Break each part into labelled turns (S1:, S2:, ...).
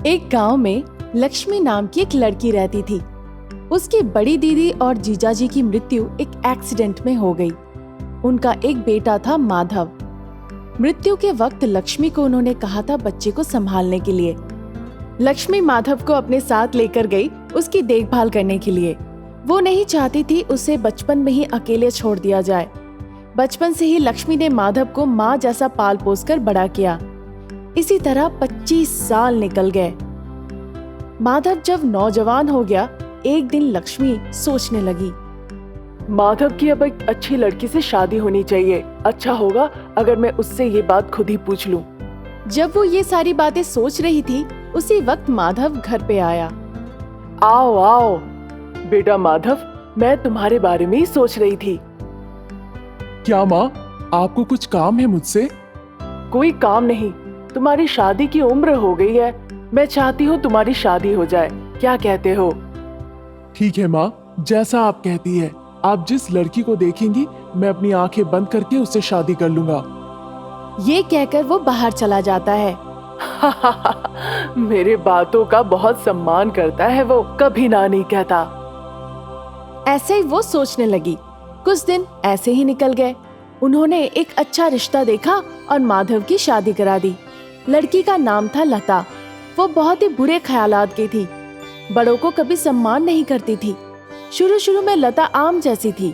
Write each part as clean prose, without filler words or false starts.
S1: एक गांव में लक्ष्मी नाम की एक लड़की रहती थी। उसकी बड़ी दीदी और जीजाजी की मृत्यु एक एक्सीडेंट में हो गई। उनका एक बेटा था माधव। मृत्यु के वक्त लक्ष्मी को उन्होंने कहा था बच्चे को संभालने के लिए। लक्ष्मी माधव को अपने साथ लेकर गई उसकी देखभाल करने के लिए। वो नहीं चाहती थी उसे बचपन में ही अकेले छोड़ दिया जाए। बचपन से ही लक्ष्मी ने माधव को माँ जैसा पाल पोस कर बड़ा किया। इसी तरह 25 साल निकल गए। माधव जब नौजवान हो गया, एक दिन लक्ष्मी सोचने लगी,
S2: माधव की अब एक अच्छी लड़की से शादी होनी चाहिए। अच्छा होगा अगर मैं उससे ये बात खुद ही पूछ लूं।
S1: जब वो ये सारी बातें सोच रही थी, उसी वक्त माधव घर पे आया।
S2: आओ आओ बेटा माधव, मैं तुम्हारे बारे में ही सोच रही थी।
S3: क्या माँ, आपको कुछ काम है मुझसे?
S2: कोई काम नहीं, तुम्हारी शादी की उम्र हो गई है। मैं चाहती हूँ तुम्हारी शादी हो जाए, क्या कहते हो?
S3: ठीक है माँ, जैसा आप कहती है। आप जिस लड़की को देखेंगी मैं अपनी आंखें बंद करके उससे शादी कर लूंगा।
S1: ये कहकर वो बाहर चला जाता है।
S2: मेरे बातों का बहुत सम्मान करता है वो, कभी ना नहीं कहता।
S1: ऐसे ही वो सोचने लगी। कुछ दिन ऐसे ही निकल गए। उन्होंने एक अच्छा रिश्ता देखा और माधव की शादी करा दी। लड़की का नाम था लता। वो बहुत ही बुरे ख्यालात की थी। बड़ों को कभी सम्मान नहीं करती थी। शुरू में लता आम जैसी थी।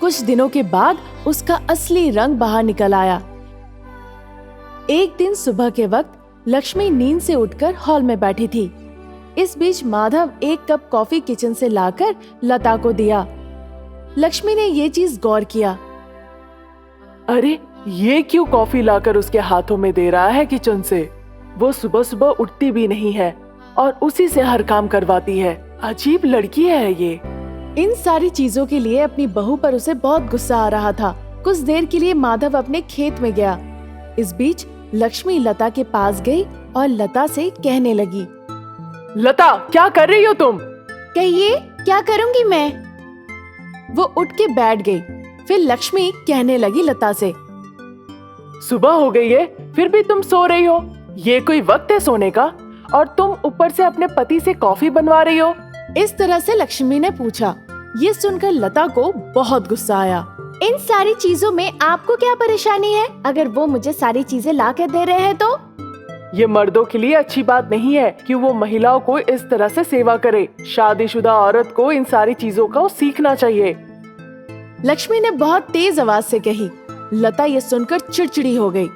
S1: कुछ दिनों के बाद उसका असली रंग बाहर निकल आया। एक दिन सुबह के वक्त लक्ष्मी नींद से उठकर हॉल में बैठी थी। इस बीच माधव एक कप कॉफी किचन से लाकर लता को दिया। लक्ष्मी ने ये चीज गौर किया।
S2: अरे, ये क्यों कॉफी लाकर उसके हाथों में दे रहा है किचन से? वो सुबह सुबह उठती भी नहीं है और उसी से हर काम करवाती है। अजीब लड़की है ये।
S1: इन सारी चीजों के लिए अपनी बहू पर उसे बहुत गुस्सा आ रहा था। कुछ देर के लिए माधव अपने खेत में गया। इस बीच लक्ष्मी लता के पास गई और लता से कहने लगी,
S2: लता, क्या कर रही हो तुम?
S1: कहिए, क्या करूंगी मैं? वो उठ के बैठ गई। फिर लक्ष्मी कहने लगी लता से,
S2: सुबह हो गई है, फिर भी तुम सो रही हो? ये कोई वक्त है सोने का? और तुम ऊपर से अपने पति से कॉफी बनवा रही हो?
S1: इस तरह से लक्ष्मी ने पूछा। ये सुनकर लता को बहुत गुस्सा आया। इन सारी चीजों में आपको क्या परेशानी है? अगर वो मुझे सारी चीजें ला कर दे रहे हैं तो?
S2: ये मर्दों के लिए अच्छी बात नहीं है कि वो महिलाओं को इस तरह से सेवा करे। शादीशुदा औरत को इन सारी चीजों का सीखना चाहिए।
S1: लक्ष्मी ने बहुत तेज आवाज से कही। लता ये सुनकर चिड़चिड़ी हो गई।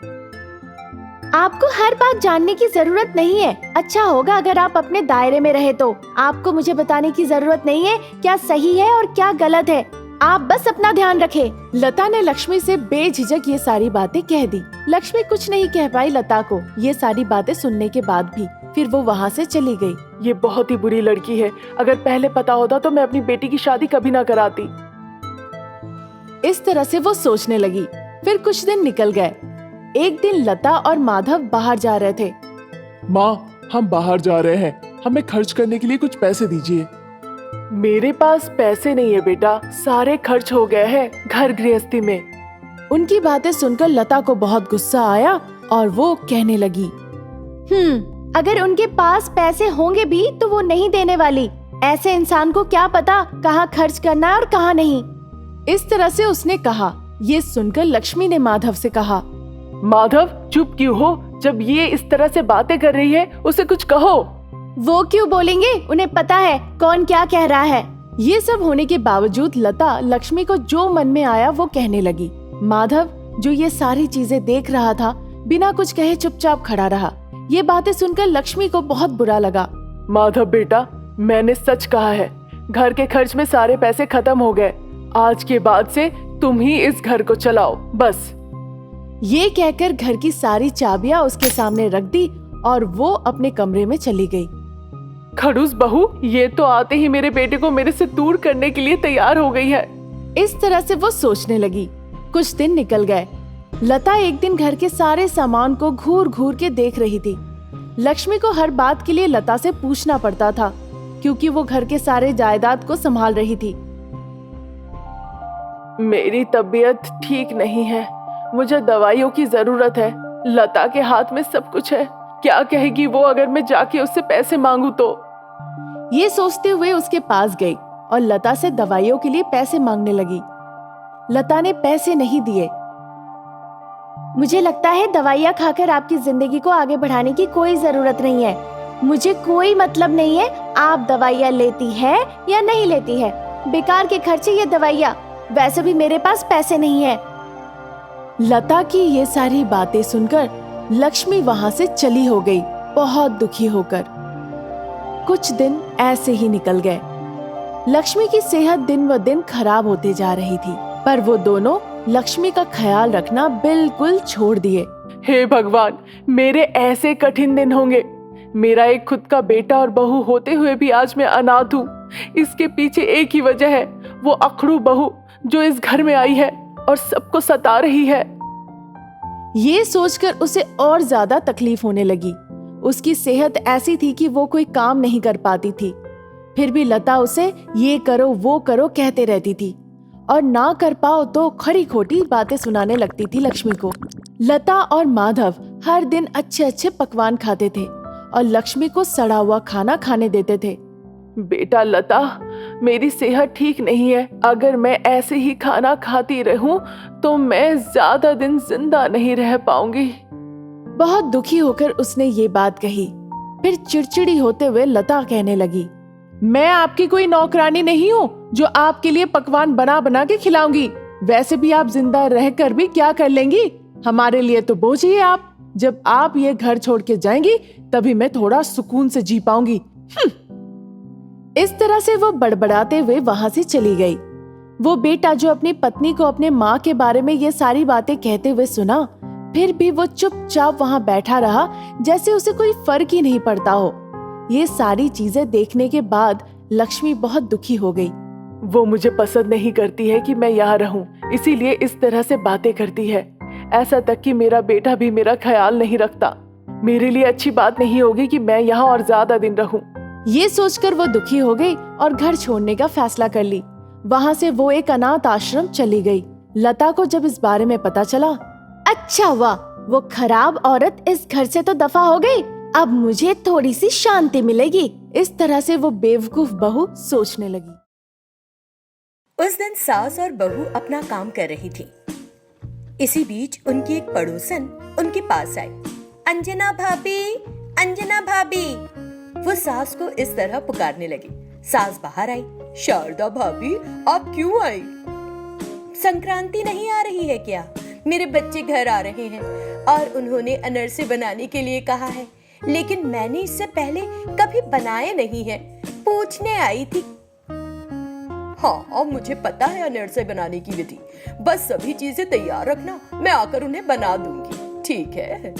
S1: आपको हर बात जानने की जरूरत नहीं है। अच्छा होगा अगर आप अपने दायरे में रहे तो। आपको मुझे बताने की जरूरत नहीं है क्या सही है और क्या गलत है। आप बस अपना ध्यान रखें। लता ने लक्ष्मी से बेझिझक ये सारी बातें कह दी। लक्ष्मी कुछ नहीं कह पाई लता को ये सारी बातें सुनने के बाद भी। फिर वो वहाँ से चली गई।
S2: ये बहुत ही बुरी लड़की है। अगर पहले पता होता तो मैं अपनी बेटी की शादी कभी ना कराती।
S1: इस तरह से वो सोचने लगी। फिर कुछ दिन निकल गए। एक दिन लता और माधव बाहर जा रहे थे।
S3: माँ, हम बाहर जा रहे हैं, हमें खर्च करने के लिए कुछ पैसे दीजिए।
S2: मेरे पास पैसे नहीं है बेटा, सारे खर्च हो गए हैं घर गृहस्थी में।
S1: उनकी बातें सुनकर लता को बहुत गुस्सा आया और वो कहने लगी, अगर उनके पास पैसे होंगे भी तो वो नहीं देने वाली। ऐसे इंसान को क्या पता कहाँ खर्च करना है और कहाँ नहीं। इस तरह से उसने कहा। ये सुनकर लक्ष्मी ने माधव से कहा,
S2: माधव, चुप क्यों हो? जब ये इस तरह से बातें कर रही है उसे कुछ कहो।
S1: वो क्यों बोलेंगे? उन्हें पता है कौन क्या कह रहा है। ये सब होने के बावजूद लता लक्ष्मी को जो मन में आया वो कहने लगी। माधव, जो ये सारी चीजें देख रहा था, बिना कुछ कहे चुपचाप खड़ा रहा। ये बातें सुनकर लक्ष्मी को बहुत बुरा लगा।
S2: माधव बेटा, मैंने सच कहा है। घर के खर्च में सारे पैसे खत्म हो गए। आज के बाद से तुम ही इस घर को चलाओ, बस।
S1: ये कहकर घर की सारी चाबियां उसके सामने रख दी और वो अपने कमरे में चली गई।
S2: खड़ूस बहू, ये तो आते ही मेरे बेटे को मेरे से दूर करने के लिए तैयार हो गई है।
S1: इस तरह से वो सोचने लगी। कुछ दिन निकल गए। लता एक दिन घर के सारे सामान को घूर घूर के देख रही थी। लक्ष्मी को हर बात के लिए लता से पूछना पड़ता था क्योंकि वो घर के सारे जायदाद को संभाल रही थी।
S2: मेरी तबीयत ठीक नहीं है, मुझे दवाइयों की जरूरत है। लता के हाथ में सब कुछ है, क्या कहेगी वो अगर मैं जाके उससे पैसे मांगू तो।
S1: ये सोचते हुए उसके पास गई और लता से दवाइयों के लिए पैसे मांगने लगी। लता ने पैसे नहीं दिए। मुझे लगता है दवाइयाँ खाकर आपकी जिंदगी को आगे बढ़ाने की कोई जरूरत नहीं है। मुझे कोई मतलब नहीं है आप दवाइयाँ लेती है या नहीं लेती है। बेकार के खर्चे ये दवाइयाँ, वैसे भी मेरे पास पैसे नहीं है। लता की ये सारी बातें सुनकर लक्ष्मी वहां से चली हो गई, बहुत दुखी होकर। कुछ दिन ऐसे ही निकल गए। लक्ष्मी की सेहत दिन ब दिन खराब होते जा रही थी, पर वो दोनों लक्ष्मी का ख्याल रखना बिल्कुल छोड़ दिए।
S2: हे भगवान, मेरे ऐसे कठिन दिन होंगे। मेरा एक खुद का बेटा और बहू होते हुए भी आज मैं अनाथ हूँ। इसके पीछे एक ही वजह है, वो अखड़ू बहू जो इस घर में आई है और सबको सता रही है।
S1: ये सोचकर उसे और ज्यादा तकलीफ होने लगी। उसकी सेहत ऐसी थी कि वो कोई काम नहीं कर पाती थी, फिर भी लता उसे ये करो वो करो कहते रहती थी और ना कर पाओ तो खरी खोटी बातें सुनाने लगती थी लक्ष्मी को। लता और माधव हर दिन अच्छे अच्छे पकवान खाते थे और लक्ष्मी को सड़ा हुआ खाना खाने देते थे।
S2: बेटा लता, मेरी सेहत ठीक नहीं है। अगर मैं ऐसे ही खाना खाती रहूं तो मैं ज्यादा दिन जिंदा नहीं रह पाऊंगी।
S1: बहुत दुखी होकर उसने ये बात कही। फिर चिड़चिड़ी होते हुए लता कहने लगी, मैं आपकी कोई नौकरानी नहीं हूँ जो आपके लिए पकवान बना बना के खिलाऊंगी। वैसे भी आप जिंदा रहकर भी क्या कर लेंगी? हमारे लिए तो बोझ ही है आप। जब आप ये घर छोड़ के जाएंगी तभी मैं थोड़ा सुकून से जी पाऊंगी। इस तरह से वो बड़बड़ाते हुए वहां से चली गई। वो बेटा जो अपनी पत्नी को अपने माँ के बारे में ये सारी बातें कहते हुए सुना, फिर भी वो चुपचाप वहां बैठा रहा जैसे उसे कोई फर्क ही नहीं पड़ता हो। ये सारी चीजें देखने के बाद लक्ष्मी बहुत दुखी हो गई।
S2: वो मुझे पसंद नहीं करती है कि मैं यहाँ रहूं, इसीलिए इस तरह से बातें करती है। ऐसा तक कि मेरा बेटा भी मेरा ख्याल नहीं रखता। मेरे लिए अच्छी बात नहीं होगी कि मैं यहाँ और ज्यादा दिन रहूं।
S1: ये सोचकर वो दुखी हो गई और घर छोड़ने का फैसला कर ली। वहां से वो एक अनाथ आश्रम चली गई। लता को जब इस बारे में पता चला, अच्छा हुआ वो खराब औरत इस घर से तो दफा हो गई, अब मुझे थोड़ी सी शांति मिलेगी। इस तरह से वो बेवकूफ बहू सोचने लगी।
S4: उस दिन सास और बहू अपना काम कर रही थी। इसी बीच उनकी एक पड़ोसन उनके पास आई। अंजना भाभी, अंजना भाभी। वो सास को इस तरह पुकारने लगी। सास बाहर आई। शारदा भाभी, आप क्यों आई? संक्रांति नहीं आ रही है क्या? मेरे बच्चे घर आ रहे हैं और उन्होंने अनरसे बनाने के लिए कहा है, लेकिन मैंने इससे पहले कभी बनाए नहीं है, पूछने आई थी। हाँ, मुझे पता है अनरसे बनाने की विधि। बस सभी चीजें तैयार रखना, मैं आकर उन्हें बना दूंगी। ठीक है।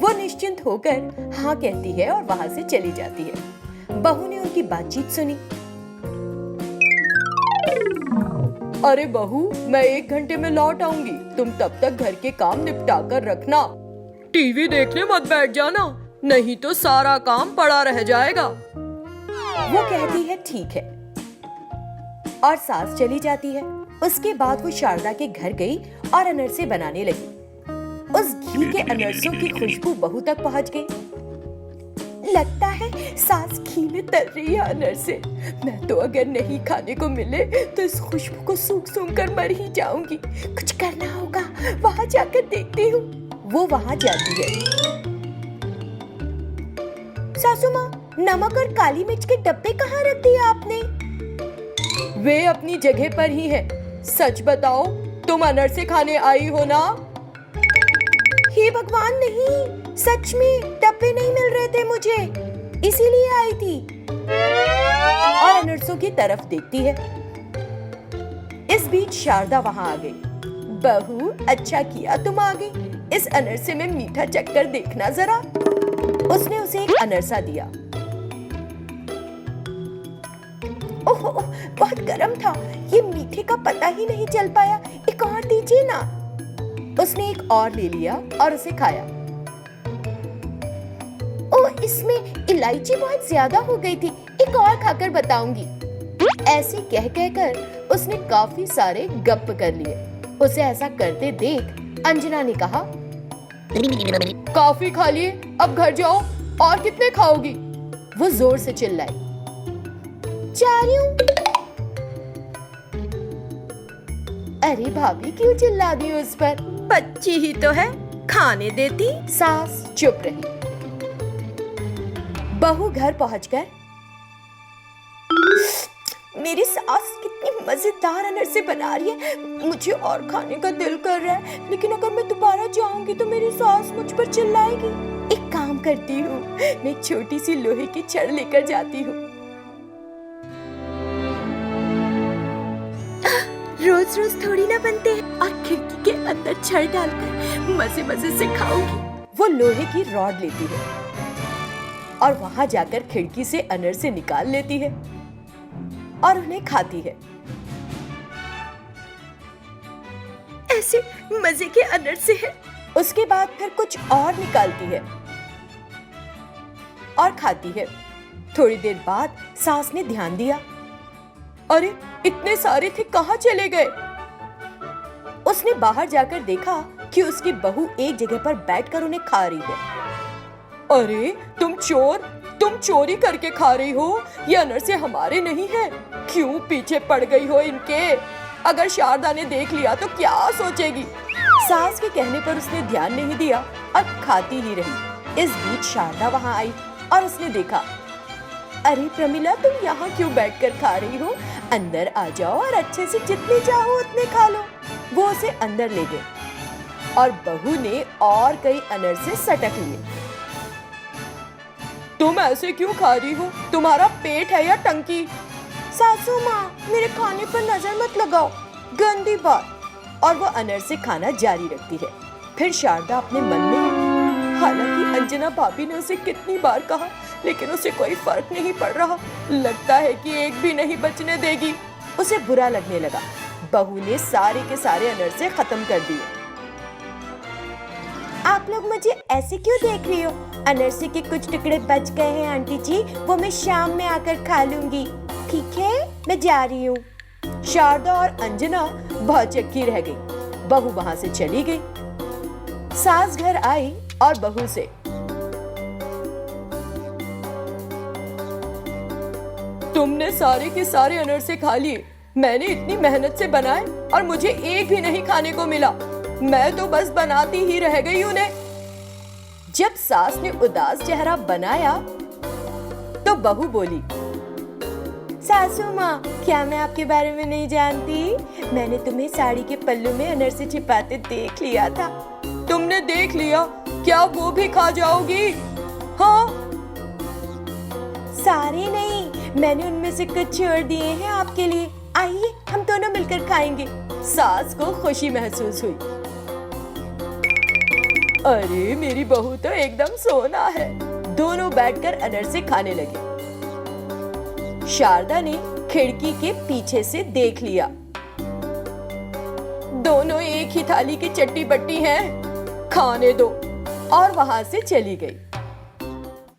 S4: वो निश्चिंत होकर हाँ कहती है और वहां से चली जाती है। बहू ने उनकी बातचीत सुनी। अरे बहू, मैं 1 घंटे में लौट आऊंगी। तुम तब तक घर के काम निपटा कर रखना। टीवी देखने मत बैठ जाना, नहीं तो सारा काम पड़ा रह जाएगा। वो कहती है ठीक है और सास चली जाती है। उसके बाद वो शारदा के घर गई और अनरसे बनाने लगी। उस घी के अनरसों की खुशबू बहू तक पहुंच गई। लगता है सास घी में तल रही है अनरसे। मैं तो अगर नहीं खाने को मिले तो इस खुशबू को सूंघ कर मर ही जाऊंगी। कुछ करना होगा, वहां जाकर देखती हूँ। वो वहां जाती है। सासू माँ, नमक और काली मिर्च के डब्बे कहाँ रख दिए आपने? वे अपनी जगह पर ही हैं। सच बताओ, तुम अनरसे खाने आई हो ना? हे भगवान, नहीं, सच में डब्बे नहीं मिल रहे थे मुझे, इसीलिए आई थी। और अनरसों की तरफ देखती है। इस बीच शारदा वहां आ गई। बहू, अच्छा किया तुम आ गई। इस अनरसे में मीठा चक्कर देखना जरा। उसने उसे एक अनरसा दिया। ओह, बहुत गर्म था, ये मीठे का पता ही नहीं चल पाया। एक और दीजिए ना। उसने एक और ले लिया और उसे खाया। ओह, इसमें इलायची बहुत ज्यादा हो गई थी, एक और खाकर बताऊंगी। ऐसे कह कहकर उसने काफी सारे गप कर लिए। उसे ऐसा करते देख अंजना ने कहा, काफी खा लिए, अब घर जाओ। और कितने खाओगी? वो जोर से चिल्लाई। जा रही हूँ। अरे भाभी क्यों चिल्ला दी उस पर? बच्ची ही तो है, खाने देती। सास चुप रही। बहू घर पहुंचकर, मेरी सास कितनी मजेदार अनरसे बना रही है, मुझे और खाने का दिल कर रहा है, लेकिन अगर मैं दोबारा जाऊंगी तो मेरी सास मुझ पर चिल्लाएगी। एक काम करती हूँ, मैं एक छोटी सी लोहे की छड़ लेकर जाती हूँ। रोज रोज थोड़ी ना बनते हैं, और खिड़की के अंदर छड़ डालकर मजे मजे से खाऊंगी। वो लोहे की रॉड लेती है और वहां जाकर खिड़की से अनरसे निकाल लेती है और उन्हें खाती है। ऐसे मजे के अनरसे हैं। उसके बाद फिर कुछ और निकालती है और खाती है। थोड़ी देर बाद सास ने ध्यान दिया, अरे इतने सारे थे, कहाँ चले गए? उसने बाहर जाकर देखा कि उसकी बहू एक जगह पर बैठकर उन्हें खा रही है। अरे तुम चोरी करके खा रही हो, ये अनरसे हमारे नहीं है। क्यों पीछे पड़ गई हो इनके? अगर शारदा ने देख लिया तो क्या सोचेगी? सास के कहने पर उसने ध्यान नहीं दिया और खाती ही रही। इस बीच शारदा वहां आई और उसने देखा, अरे प्रमिला तुम यहाँ क्यों बैठकर खा रही हो? अंदर आ जाओ और अच्छे से जितने चाहो उतने खा लो। वो उसे अंदर ले गए और बहू ने और कई अनरसे सटक लिए। तुम ऐसे क्यों खा रही हो? तुम्हारा पेट है या टंकी? सासू माँ, मेरे खाने पर नजर मत लगाओ, गंदी बात। और वो अनरसे खाना जारी रखती है। फिर शारदा अपने मन में, हालांकि अंजना भाभी ने उसे कितनी बार कहा, लेकिन उसे कोई फर्क नहीं पड़ रहा। लगता है कि एक भी नहीं बचने देगी। उसे बुरा लगने लगा। बहू ने सारे के सारे अनरसे खत्म कर दिए। आप लोग मुझे ऐसे क्यों देख रही हो? अनरसे के कुछ टुकड़े बच गए हैं आंटी जी, वो मैं शाम में आकर खा लूंगी। ठीक है, मैं जा रही हूँ। शारदा और अंजना भौचक्की रह गई। बहू वहां से चली गई। सास घर आई और बहू से, तुमने सारे के सारे अनरसे खा लिए। मैंने इतनी मेहनत से बनाए और मुझे एक भी नहीं खाने को मिला। मैं तो बस बनाती ही रह गई उन्हें। जब सास ने उदास चेहरा बनाया तो बहू बोली, सासू माँ, क्या मैं आपके बारे में नहीं जानती? मैंने तुम्हें साड़ी के पल्लू में अनरसे छिपाते देख लिया था। तुमने देख लिया? क्या वो भी खा जाओगी? हाँ, सारे नहीं, मैंने उनमें से कुछ छोड़ दिए हैं आपके लिए। आइए हम दोनों मिलकर खाएंगे। सास को खुशी महसूस हुई। अरे मेरी बहू तो एकदम सोना है। दोनों बैठकर अनरसे खाने लगे। शारदा ने खिड़की के पीछे से देख लिया। दोनों एक ही थाली की चट्टी बट्टी हैं, खाने दो, और वहां से चली गई।